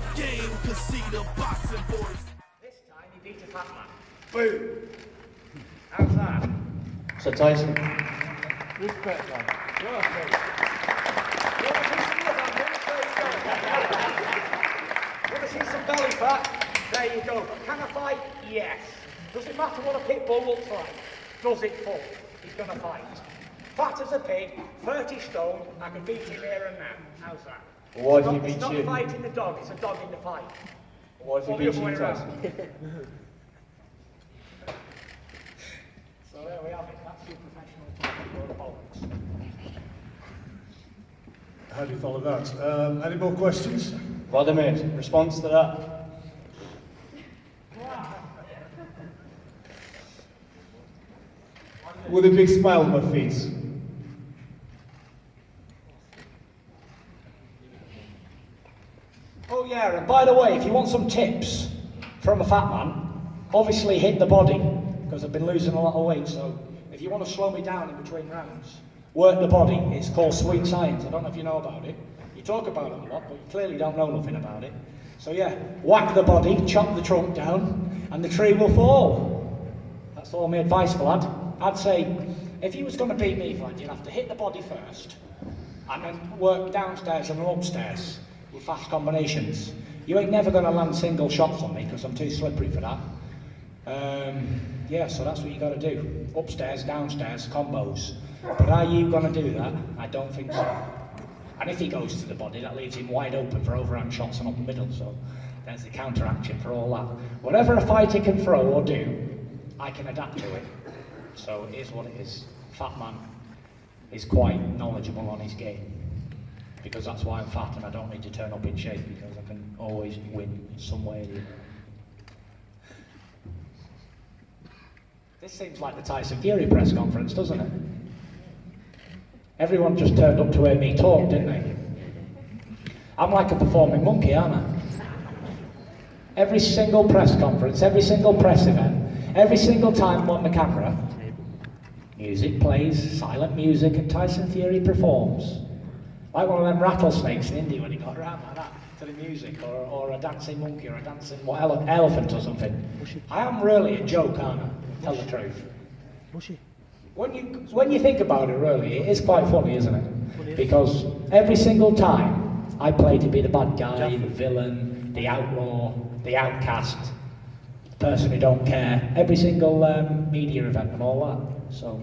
the game, cause see the boxing voice. This time he beat a fat man. Boom! How's that? So Tyson. Respect, man. Want to see some belly fat? There you go. Can I fight? Yes. Does it matter what a pit bull looks like? Does it fall? He's going to fight. Fat as a pig, 30 stone, I can beat him here and now. How's that? Why did he beat It's not you? fighting the dog, it's a dog in the fight. Why did he Or the beat other you, way around. Tyson? So there we have it. That's your professional talking bollocks. How do you follow that? Any more questions? Wladimir, response to that? With a big smile on my face. Oh yeah, and by the way, if you want some tips from a fat man, obviously hit the body, because I've been losing a lot of weight, so if you want to slow me down in between rounds, work the body. It's called sweet science. I don't know if you know about it. You talk about it a lot, but you clearly don't know nothing about it. So yeah, whack the body, chop the trunk down, and the tree will fall. That's all my advice for lad. I'd say, if you was going to beat me, lad, you'd have to hit the body first, and then work downstairs and upstairs with fast combinations. You ain't never going to land single shots on me, because I'm too slippery for that. Yeah, so that's what you got to do. Upstairs, downstairs, combos. But are you going to do that? I don't think so. And if he goes to the body, that leaves him wide open for overhand shots and up the middle, so there's the counteraction for all that. Whatever a fighter can throw or do, I can adapt to it. So it is what it is. Fat man is quite knowledgeable on his game, because that's why I'm fat and I don't need to turn up in shape, because I can always win some way or the other. This seems like the Tyson Fury press conference, doesn't it? Everyone just turned up to hear me talk, didn't they? I'm like a performing monkey, aren't I? Every single press conference, every single press event, every single time I'm on the camera, music plays, silent music, and Tyson Fury performs. Like one of them rattlesnakes in India when he got around like that to the music, or a dancing monkey, or a dancing elephant or something. I am really a joke, aren't I? Tell the truth. When you think about it, really, it is quite funny, isn't it? Because every single time I play to be the bad guy, the villain, the outlaw, the outcast, the person who don't care, every single media event and all that. So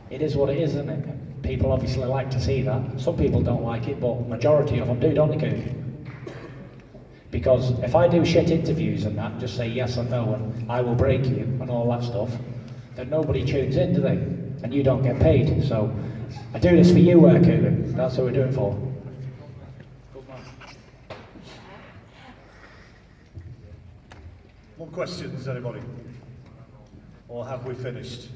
it is what it is, isn't it? People obviously like to see that. Some people don't like it, but majority of them do, don't they, Coop? Because if I do shit interviews and that, just say yes or no and I will break you and all that stuff, then nobody tunes in, do they? And you don't get paid. So I do this for you, Coogan. That's what we're doing for. More questions, anybody? Or have we finished?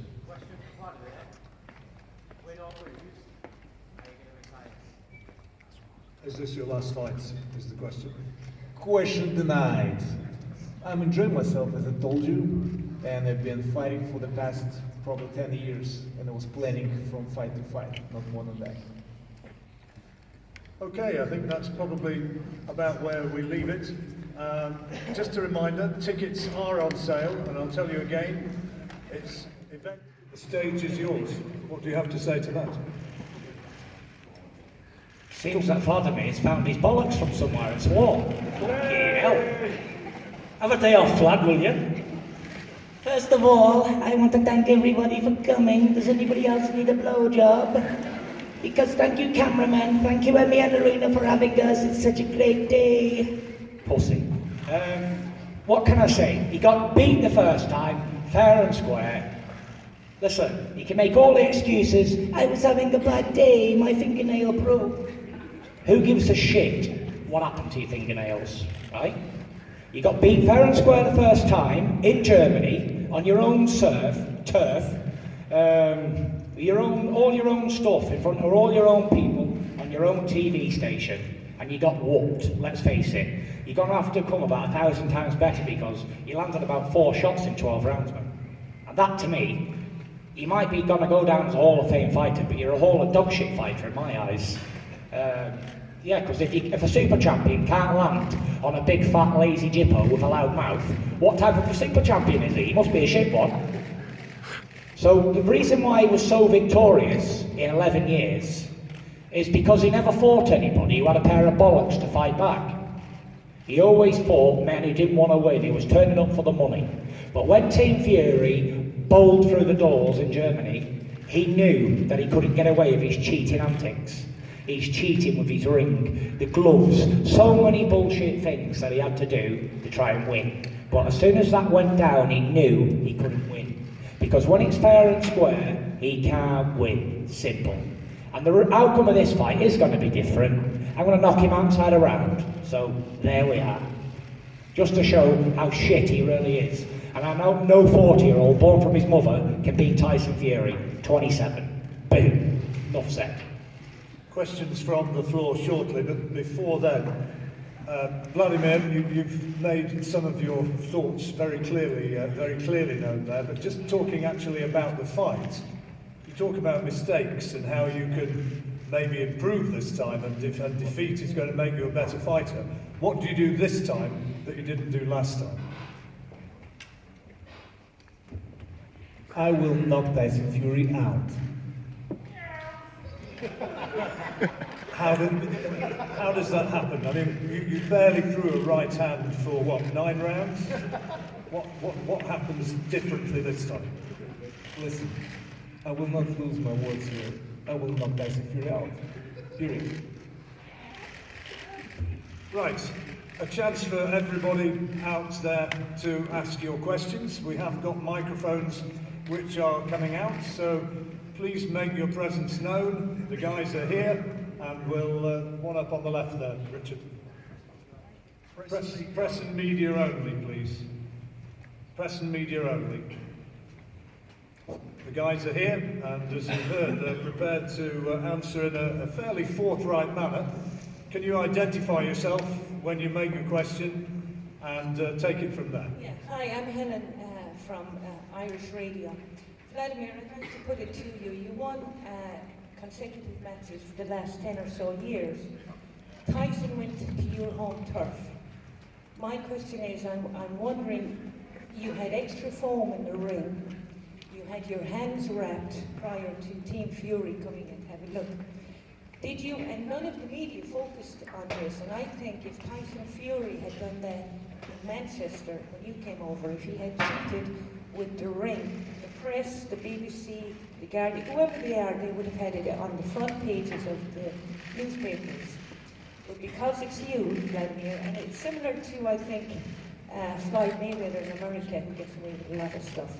Is this your last fight, is the question? Question denied. I'm enjoying myself, as I told you, and I've been fighting for the past probably 10 years, and I was planning from fight to fight, not more than that. Okay, I think that's probably about where we leave it. Just a reminder, tickets are on sale, and I'll tell you again, it's event. The stage is yours. What do you have to say to that? Seems that Vladimir's found his bollocks from somewhere and swore. Fucking hell. Have a day off, Vlad, will you? First of all, I want to thank everybody for coming. Does anybody else need a blowjob? Because thank you, cameraman. Thank you, Emmy and Arena, for having us. It's such a great day. Pussy. What can I say? He got beat the first time, fair and square. Listen, he can make all the excuses. I was having a bad day. My fingernail broke. Who gives a shit what happened to your fingernails, right? You got beat fair and square the first time in Germany on your own turf, all your own stuff in front of all your own people on your own TV station, and you got whooped. Let's face it, you're gonna have to come about 1,000 times better because you landed about 4 shots in 12 rounds, man. And that, to me, you might be gonna go down as a Hall of Fame fighter, but you're a Hall of Dog Shit fighter in my eyes. Yeah, because if a super champion can't land on a big fat lazy jippo with a loud mouth, what type of a super champion is he? He must be a shit one. So the reason why he was so victorious in 11 years is because he never fought anybody who had a pair of bollocks to fight back. He always fought men who didn't want to win. He was turning up for the money. But when Team Fury bowled through the doors in Germany, he knew that he couldn't get away with his cheating antics. He's cheating with his ring, the gloves, so many bullshit things that he had to do to try and win. But as soon as that went down, he knew he couldn't win. Because when it's fair and square, he can't win. Simple. And the outcome of this fight is going to be different. I'm going to knock him outside a round. So there we are. Just to show how shit he really is. And I know no 40-year-old born from his mother can beat Tyson Fury. 27. Boom. Enough said. Questions from the floor shortly, but before then, Wladimir, you've made some of your thoughts very clearly known there, but just talking actually about the fight, you talk about mistakes and how you can maybe improve this time, and defeat is going to make you a better fighter. What do you do this time that you didn't do last time? I will knock Tyson Fury out. How does that happen? I mean, you barely threw a right hand for what, 9 rounds? What happens differently this time? Listen, I will not lose my words here. I will knock Tyson Fury out. Period. Right, a chance for everybody out there to ask your questions. We have got microphones which are coming out, so please make your presence known. The guys are here, and we'll one up on the left there, Richard. Press and media only, please. Press and media only. The guys are here, and as you've heard, they're prepared to answer in a fairly forthright manner. Can you identify yourself when you make a question, and take it from there? Yeah. Hi, I'm Helen from Irish Radio. Wladimir, I'd like to put it to you. You won consecutive matches for the last 10 or so years. Tyson went to your home turf. My question is, I'm wondering, you had extra foam in the ring. You had your hands wrapped prior to Team Fury coming and have a look. Did you, and none of the media focused on this, and I think if Tyson Fury had done that in Manchester when you came over, if he had cheated with the ring, the press, the BBC, the Guardian, whoever they are, they would have had it on the front pages of the newspapers. But because it's you, Wladimir, and it's similar to, I think, Floyd Mayweather in America, who gets away with a lot of stuff.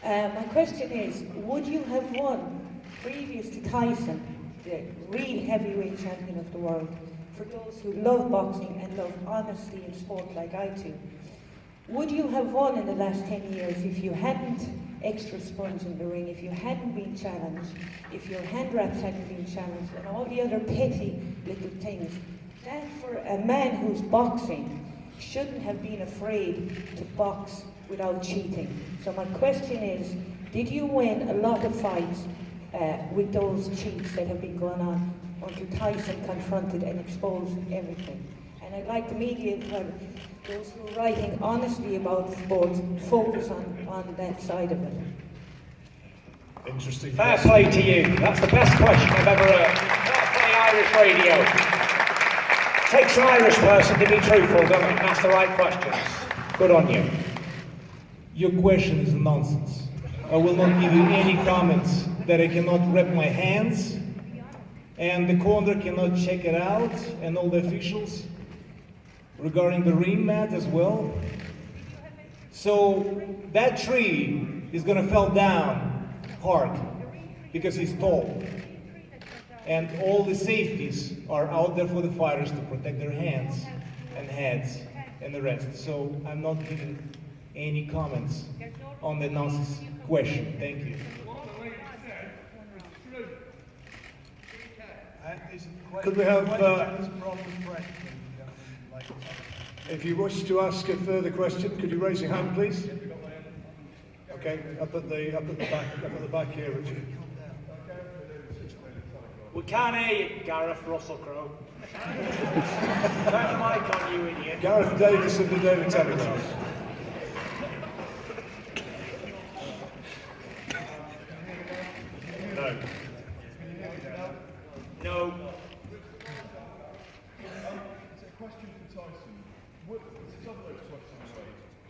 My question is, would you have won, previous to Tyson, the real heavyweight champion of the world, for those who love boxing and love honesty in sport like I do, would you have won in the last 10 years if you hadn't extra sponge in the ring, if you hadn't been challenged, if your hand wraps hadn't been challenged, and all the other petty little things? That for a man who's boxing shouldn't have been afraid to box without cheating. So my question is, did you win a lot of fights with those cheats that have been going on until Tyson confronted and exposed everything? And I'd like the media, well, those who are writing honestly about sport, focus on that side of it. Interesting. Fair play to you. That's the best question I've ever heard. Fair play Irish Radio. Takes an Irish person to be truthful, doesn't it? And ask the right questions. Good on you. Your question is nonsense. I will not give you any comments that I cannot wrap my hands, and the corner cannot check it out, and all the officials regarding the ring mat as well. So that tree is gonna fall down hard because he's tall. And all the safeties are out there for the fighters to protect their hands and heads and the rest. So I'm not giving any comments on the nonsense question. Thank you. Could we have, if you wish to ask a further question, could you raise your hand, please? Okay, up at the back here, Richard. We can't hear you, Gareth Russell Crowe. Turn the mic on, you idiot. Gareth Davis of the Daily Telegraph. No. No.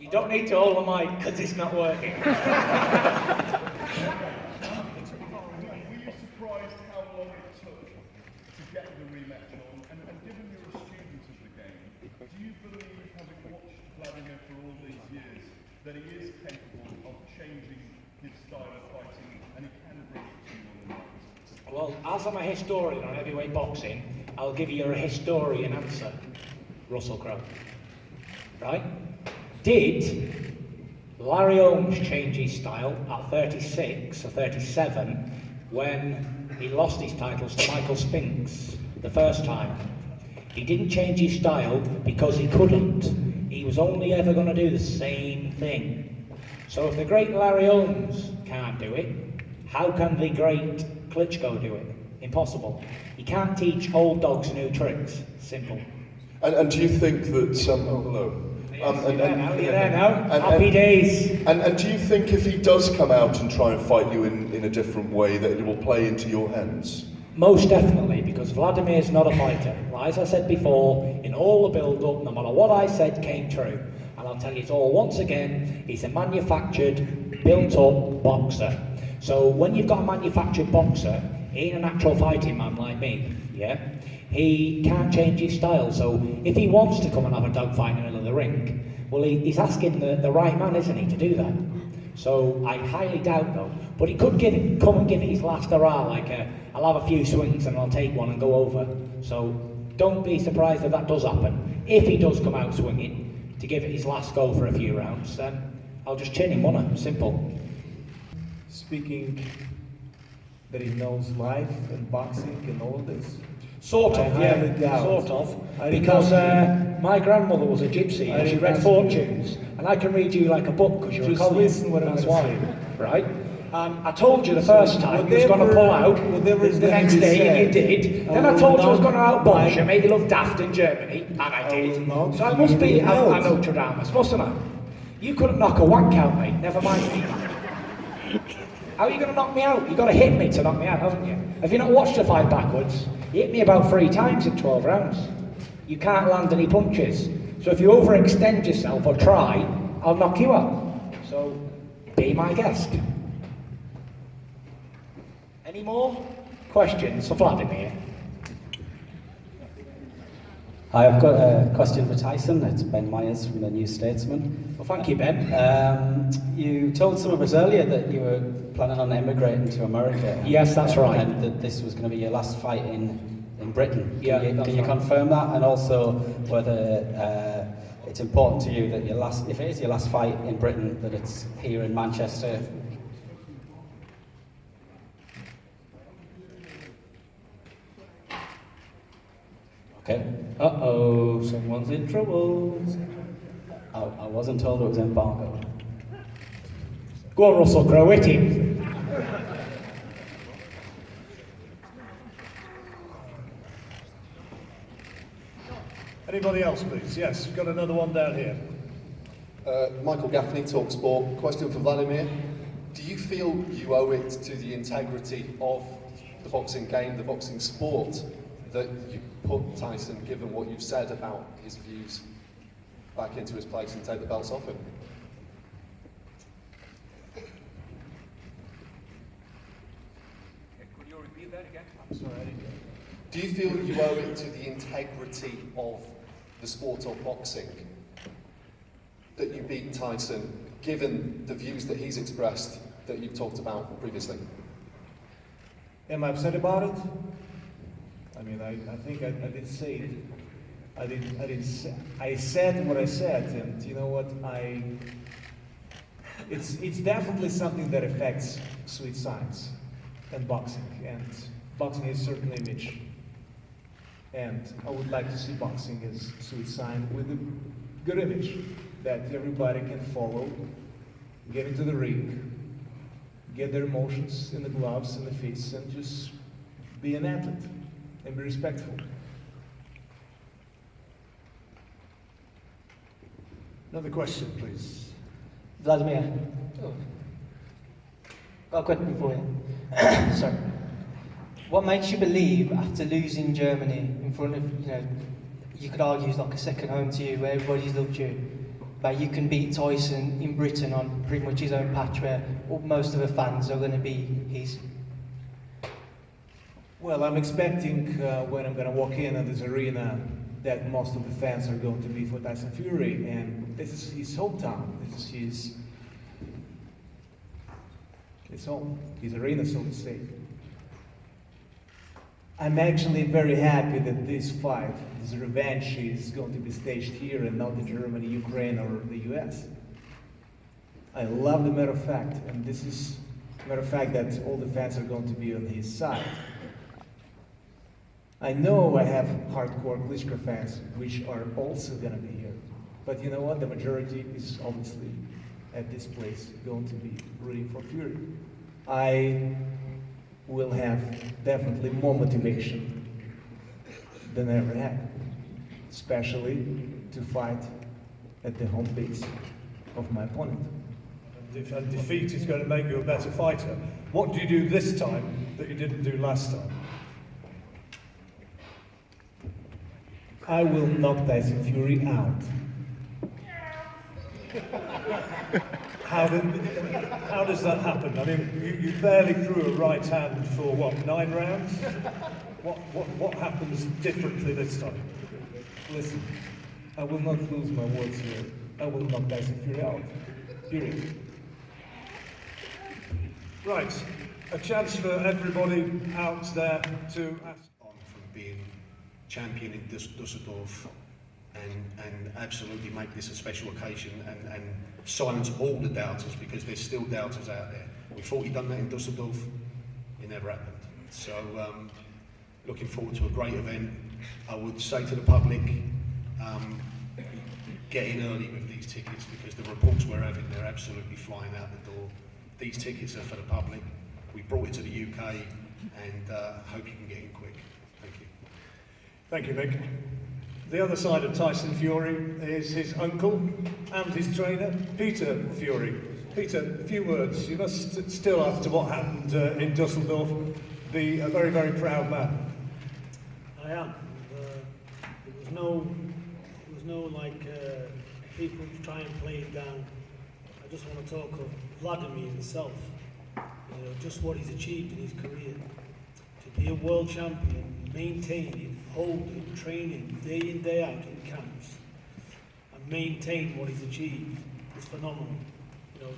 You don't need to hold the mic because it's not working. Were you surprised how long it took to get the rematch on? And given you're a student of the game, do you believe, having watched Wladimir for all these years, that he is capable of changing his style of fighting and he can bring it to you on the night? Well, as I'm a historian on heavyweight boxing, I'll give you a historian answer, Russell Crowe. Right? Did Larry Holmes change his style at 36 or 37 when he lost his titles to Michael Spinks the first time? He didn't change his style because he couldn't. He was only ever going to do the same thing. So if the great Larry Holmes can't do it, how can the great Klitschko do it? Impossible. You can't teach old dogs new tricks. Simple. And do you think that oh, hello. You're there now. Happy days. And do you think if he does come out and try and fight you in a different way, that it will play into your hands? Most definitely, because Vladimir's not a fighter. As I said before, in all the build-up, no matter what I said came true. And I'll tell you it all once again, he's a manufactured, built-up boxer. So when you've got a manufactured boxer, he ain't a natural fighting man like me, yeah? He can't change his style, so if he wants to come and have a dogfight in the middle of the ring, well, he's asking the right man, isn't he, to do that? So I highly doubt, though. But he could come and give it his last hurrah, like I'll have a few swings and I'll take one and go over. So don't be surprised if that does happen. If he does come out swinging to give it his last go for a few rounds, then I'll just chin him, won't I? Simple. Speaking that he knows life and boxing and all of this. Sort of, yeah, sort of. Because my grandmother was a gypsy and she read fortunes, and I can read you like a book because you're a colleague. Listen what That's I'm why, saying. right? I told you the first time he was going to pull out the next day, and you did. Then I told you I was going to outbox you, make you look daft in Germany, and I did. So I must be a Nostradamus, mustn't I? You couldn't knock a wank out, mate. Never mind me. How are you going to knock me out? You've got to hit me to knock me out, haven't you? Have you not watched the fight backwards? You hit me about 3 times in 12 rounds. You can't land any punches. So if you overextend yourself or try, I'll knock you out. So be my guest. Any more questions for Wladimir? Hi, I've got a question for Tyson. It's Ben Myers from the New Statesman. Well, thank you, Ben. You told some of us earlier that you were planning on emigrating to America. Yes, that's right. And that this was going to be your last fight in Britain. Yeah, Can you confirm that? And also whether it's important to you that if it is your last fight in Britain, that it's here in Manchester. Okay. Uh-oh, someone's in trouble. I wasn't told it was embargoed. Go on, Russell Crowe, hit him. Anybody else, please? Yes, we've got another one down here. Michael Gaffney, TalkSport. Question for Wladimir. Do you feel you owe it to the integrity of the boxing game, the boxing sport, that you put Tyson, given what you've said about his views, back into his place and take the belts off him? Could you repeat that again? I'm sorry, I didn't get it. Do you feel you owe it to the integrity of the sport of boxing that you beat Tyson, given the views that he's expressed that you've talked about previously? Am I upset about it? I mean, I think I did say it. I said what I said, and you know what? It's definitely something that affects sweet science and boxing, and boxing has a certain image. And I would like to see boxing as sweet science with a good image that everybody can follow, get into the ring, get their emotions in the gloves and the fists, and just be an athlete and be respectful. Another question, please. Wladimir, got a question for you. Sorry. What makes you believe, after losing Germany in front of, you could argue it's like a second home to you, where everybody's loved you, that you can beat Tyson in Britain on pretty much his own patch, where most of the fans are going to be his? Well, I'm expecting when I'm going to walk in this arena that most of the fans are going to be for Tyson Fury, and this is his hometown. This is his home, his arena, so to say. I'm actually very happy that this fight, this revenge, is going to be staged here and not in Germany, Ukraine, or the US. I love the matter of fact, and this is a matter of fact that all the fans are going to be on his side. I know I have hardcore Klitschko fans, which are also going to be here. But you know what? The majority is obviously at this place going to be rooting for Fury. I will have definitely more motivation than I ever had, especially to fight at the home base of my opponent. And defeat is going to make you a better fighter. What do you do this time that you didn't do last time? I will knock Tyson Fury out. How does that happen? I mean, you barely threw a right hand for what, 9 rounds? What happens differently this time? Listen, I will not lose my words here. I will knock Tyson Fury out. Period. Right, a chance for everybody out there to ask. On from being champion in Dusseldorf and absolutely make this a special occasion and silence all the doubters, because there's still doubters out there. We thought he'd done that in Dusseldorf, it never happened. So looking forward to a great event. I would say to the public, get in early with these tickets, because the reports we're having, they're absolutely flying out the door. These tickets are for the public. We brought it to the UK, and hope you can get in quick. Thank you. Thank you, Mick. The other side of Tyson Fury is his uncle and his trainer, Peter Fury. Peter, a few words. You must still, after what happened in Dusseldorf, be a very, very proud man. I am. There was no like people try and play it down. I just want to talk of Wladimir himself. Just what he's achieved in his career. To be a world champion, maintaining, holding, training, day in, day out in camps, and maintain what he's achieved is phenomenal.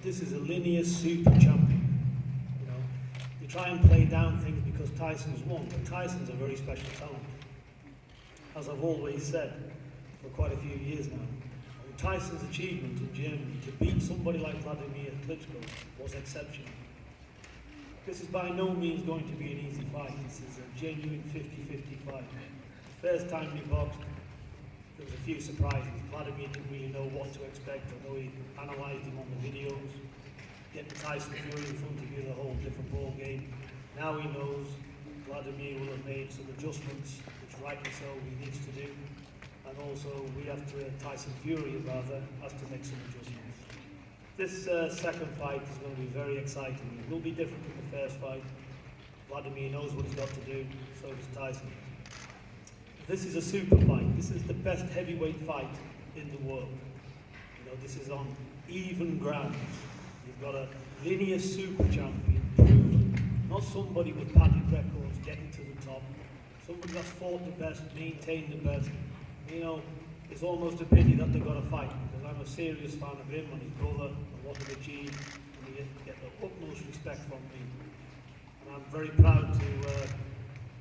This is a linear super champion. They try and play down things because Tyson's won, but Tyson's a very special talent. As I've always said for quite a few years now, Tyson's achievement in Germany to beat somebody like Wladimir Klitschko was exceptional. This is by no means going to be an easy fight. This is a genuine 50-50 fight. The first time we boxed, there was a few surprises. Wladimir didn't really know what to expect, although he analysed him on the videos. Getting Tyson Fury in front of you is a whole different ball game. Now he knows Wladimir will have made some adjustments, which rightly so he needs to do. And also Tyson Fury rather has to make some adjustments. This second fight is going to be very exciting. It will be different from the first fight. Wladimir knows what he's got to do, so does Tyson. This is a super fight. This is the best heavyweight fight in the world. This is on even ground. You've got a linear super champion, proven, not somebody with padded records getting to the top. Somebody that's fought the best, maintained the best. It's almost a pity that they've got to fight, because I'm a serious fan of him and his brother and what they've achieved, and they get the utmost respect from me. And I'm very proud to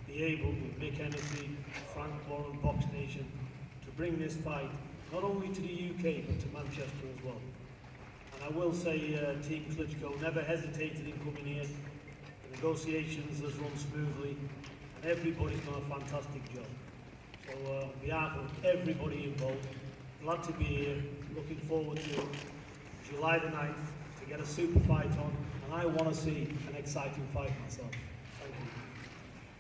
be able, with Mick Hennessy, Frank Warren, Box Nation, to bring this fight not only to the UK but to Manchester as well. And I will say Team Klitschko never hesitated in coming here. The negotiations has run smoothly, and everybody's done a fantastic job. So on behalf of everybody involved, glad to be here, looking forward to July the 9th to get a super fight on, and I want to see an exciting fight myself. Thank you.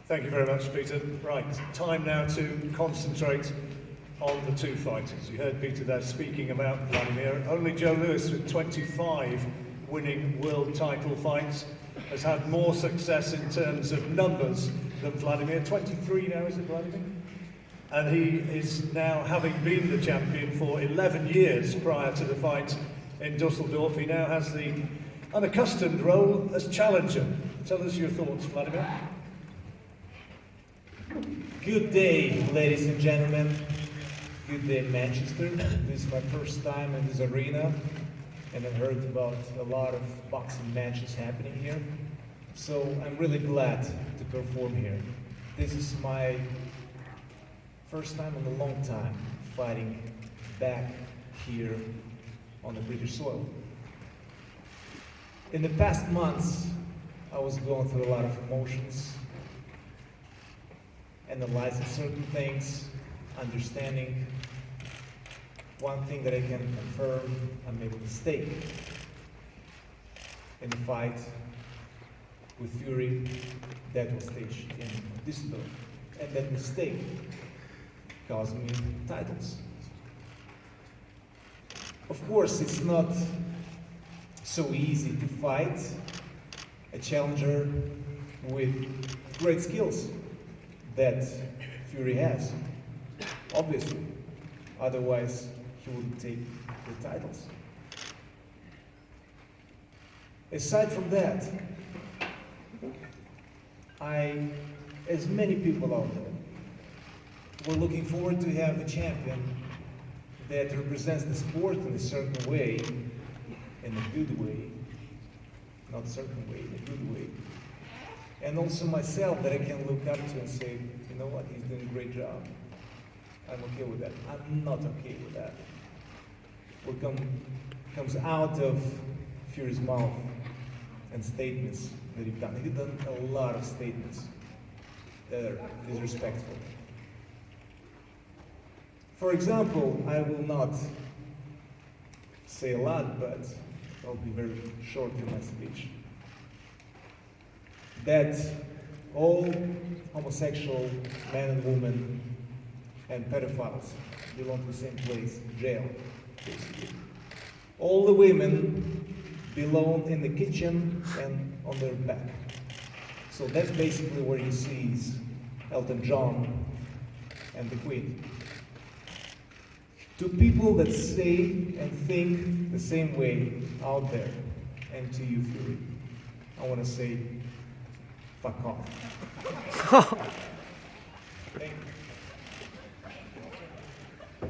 Thank you very much, Peter. Right, time now to concentrate on the two fighters. You heard Peter there speaking about Wladimir. Only Joe Lewis, with 25 winning world title fights, has had more success in terms of numbers than Wladimir. 23 now, is it, Wladimir? And he is now, having been the champion for 11 years prior to the fight in Dusseldorf, he now has the unaccustomed role as challenger. Tell us your thoughts, Wladimir. Good day, ladies and gentlemen. Good day, Manchester. This is my first time in this arena, and I've heard about a lot of boxing matches happening here. So I'm really glad to perform here. This is my first time in a long time fighting back here on the British soil. In the past months, I was going through a lot of emotions, analyzing certain things, understanding. One thing that I can confirm, I made a mistake in the fight with Fury that was staged in Düsseldorf. And that mistake cost me titles. Of course, it's not so easy to fight a challenger with great skills that Fury has, obviously. Otherwise, he wouldn't take the titles. Aside from that, as many people out there, we're looking forward to have a champion that represents the sport in a certain way, in a good way, not a certain way, in a good way. And also myself, that I can look up to and say, you know what, he's doing a great job. I'm okay with that. I'm not okay with that. What comes out of Fury's mouth and statements that he's done. He's done a lot of statements that are disrespectful. For example, I will not say a lot, but I'll be very short in my speech. That all homosexual men and women and pedophiles belong to the same place, jail, basically. All the women belong in the kitchen and on their back. So that's basically where he sees Elton John and the Queen. To people that say and think the same way out there, and to you, Fury, I want to say, fuck off. Thank you.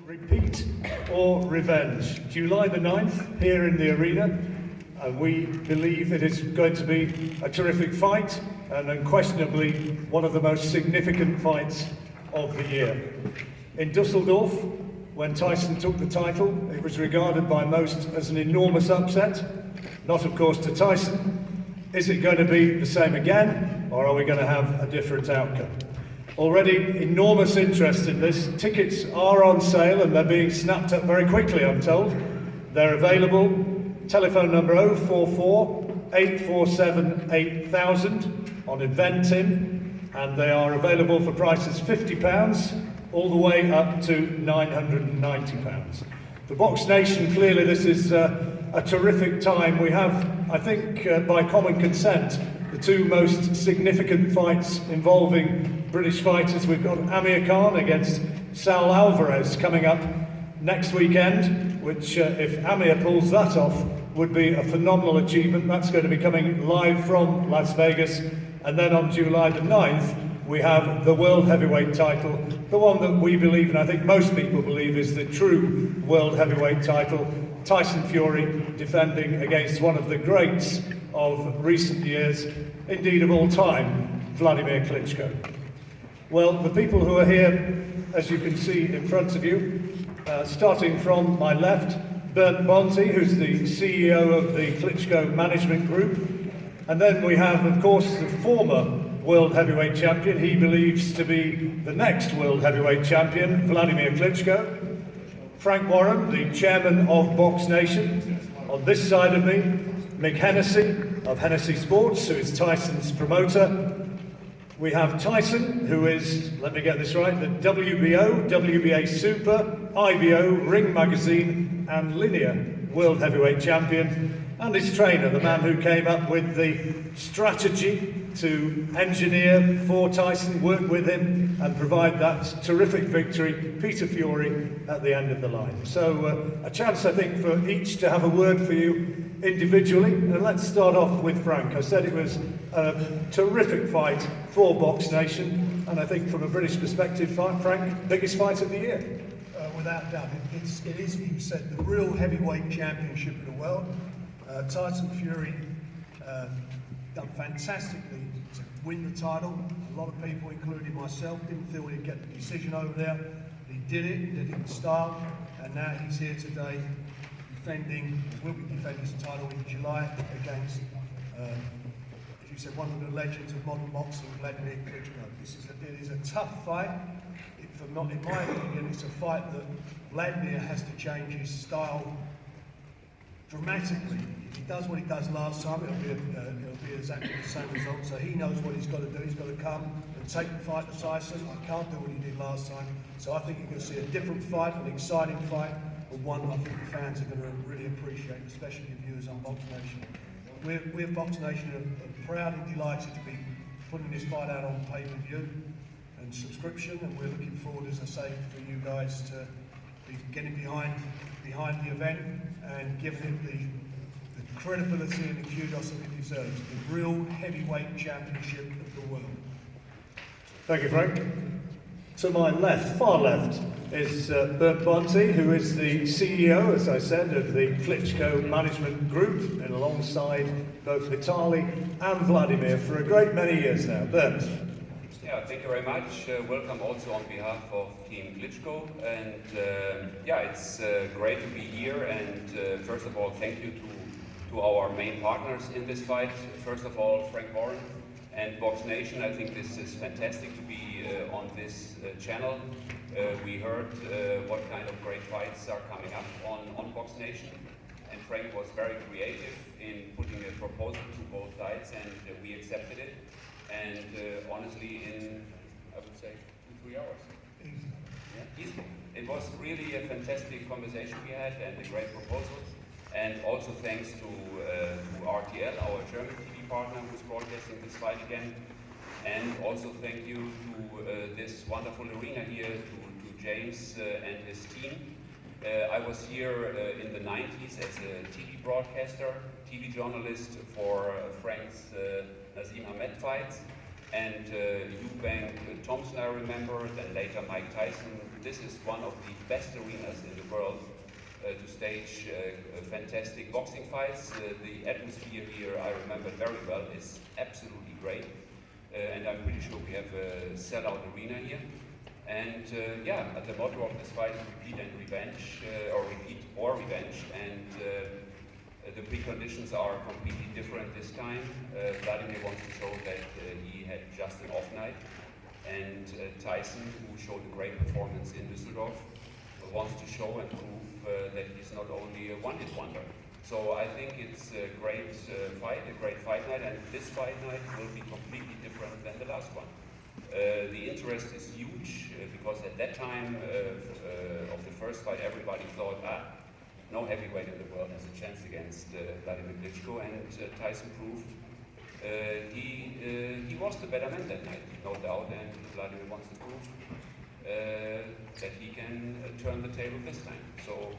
Repeat or revenge. July the 9th, here in the arena. We believe it is going to be a terrific fight, and unquestionably one of the most significant fights of the year. In Dusseldorf, when Tyson took the title, it was regarded by most as an enormous upset. Not, of course, to Tyson. Is it going to be the same again, or are we going to have a different outcome? Already enormous interest in this. Tickets are on sale and they're being snapped up very quickly, I'm told. They're available. Telephone number 044 847 8000 on Eventim, and they are available for prices £50 all the way up to £990. For Box Nation, clearly this is a terrific time. We have, I think, by common consent, the two most significant fights involving British fighters. We've got Amir Khan against Saul Alvarez coming up next weekend, which, if Amir pulls that off, would be a phenomenal achievement. That's going to be coming live from Las Vegas. And then on July the 9th, we have the World Heavyweight title, the one that we believe, and I think most people believe, is the true World Heavyweight title. Tyson Fury defending against one of the greats of recent years, indeed of all time, Wladimir Klitschko. Well, the people who are here, as you can see in front of you, starting from my left, Bernd Bonzi, who's the CEO of the Klitschko Management Group. And then we have, of course, the former World Heavyweight Champion, he believes to be the next World Heavyweight Champion, Wladimir Klitschko. Frank Warren, the chairman of Box Nation. On this side of me, Mick Hennessy of Hennessy Sports, who is Tyson's promoter. We have Tyson, who is, let me get this right, the WBO, WBA Super, IBO, Ring Magazine and Linear World Heavyweight Champion, and his trainer, the man who came up with the strategy to engineer for Tyson, work with him and provide that terrific victory, Peter Fury, at the end of the line. So a chance, I think, for each to have a word for you individually. And let's start off with Frank. I said it was a terrific fight for Box Nation, and I think from a British perspective, Frank, biggest fight of the year. Without doubt, it is, you said, the real heavyweight championship of the world. Tyson Fury done fantastically to win the title. A lot of people, including myself, didn't feel he'd get the decision over there. He did it in style, and now he's here today will be defending his title in July against, as you said, one of the legends of modern boxing, Wladimir Klitschko. It is a tough fight. In my opinion, it's a fight that Wladimir has to change his style dramatically. If he does what he does last time, it'll be exactly the same result. So he knows what he's got to do. He's got to come and take the fight to Tyson. He can't do what he did last time. So I think you're going to see a different fight, an exciting fight, and one I think the fans are going to really appreciate, especially the viewers on Box Nation. We're Box Nation are proud and delighted to be putting this fight out on pay-per-view and subscription, and we're looking forward, as I say, for you guys to be getting behind the event and giving it the credibility and the kudos that it deserves. The real heavyweight championship of the world. Thank you, Frank. To my left, far left, is Bernd Bonti, who is the CEO, as I said, of the Klitschko Management Group, and alongside both Vitaly and Wladimir for a great many years now. Bernd. Yeah, thank you very much. Welcome also on behalf of Team Klitschko. And yeah, it's great to be here. And first of all, thank you to our main partners in this fight. First of all, Frank Warren and Box Nation. I think this is fantastic to be on this channel. We heard what kind of great fights are coming up on Box Nation. And Frank was very creative in putting a proposal to both sides, and we accepted it. And honestly, in, I would say, 2-3 hours. Yeah, easily. It was really a fantastic conversation we had and a great proposal. And also thanks to RTL, our German TV partner, who's broadcasting this fight again. And also thank you to this wonderful arena here, to James and his team. I was here in the 90s as a TV broadcaster, TV journalist for Frank's Nazim Ahmed fights, and Eubank Thompson I remember, then later Mike Tyson. This is one of the best arenas in the world to stage fantastic boxing fights. The atmosphere here, I remember very well, is absolutely great. And I'm pretty sure we have a sellout arena here. And yeah, the motto of this fight is repeat and revenge, or repeat or revenge. And the preconditions are completely different this time. Wladimir wants to show that he had just an off night. And Tyson, who showed a great performance in Düsseldorf, wants to show and prove that he's not only a one-hit wonder. So I think it's a great fight night, and this fight night will be completely different than the last one. The interest is huge because at that time of the first fight, everybody thought, no heavyweight in the world has a chance against Wladimir Klitschko, and Tyson proved he was the better man that night, no doubt, and Wladimir wants to prove that he can turn the table this time. So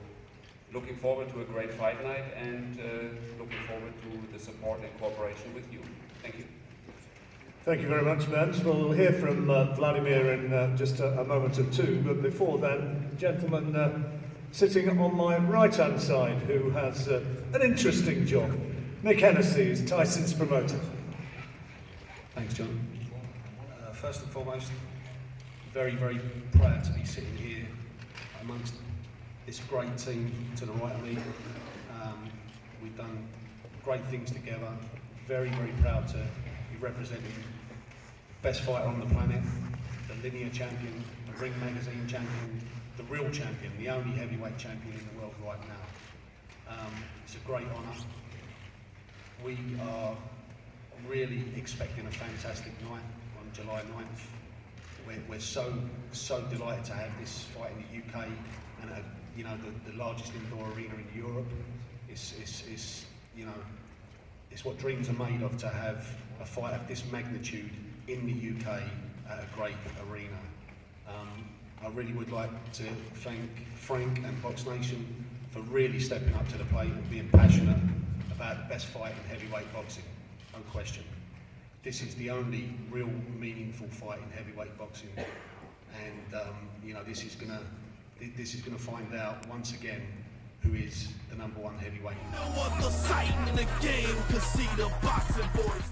looking forward to a great fight night, and looking forward to the support and cooperation with you. Thank you. Thank you very much, Bernd. Well, we'll hear from Wladimir in just a moment or two, but before then, gentlemen sitting on my right-hand side who has an interesting job. Nick Hennessy is Tyson's promoter. Thanks, John. First and foremost, very, very proud to be sitting here amongst this great team to the right of me. We've done great things together. Very, very proud to be representing the best fighter on the planet, the linear champion, the Ring Magazine champion, the real champion, the only heavyweight champion in the world right now. It's a great honour. We are really expecting a fantastic night on July 9th. We're so delighted to have this fight in the UK and you know, the largest indoor arena in Europe. It's you know, it's what dreams are made of, to have a fight of this magnitude in the UK at a great arena. I really would like to thank Frank and Box Nation for really stepping up to the plate and being passionate about the best fight in heavyweight boxing, no question. This is the only real meaningful fight in heavyweight boxing, and you know, this is gonna find out once again who is the #1 heavyweight. No other sight in the game can see the boxing voice.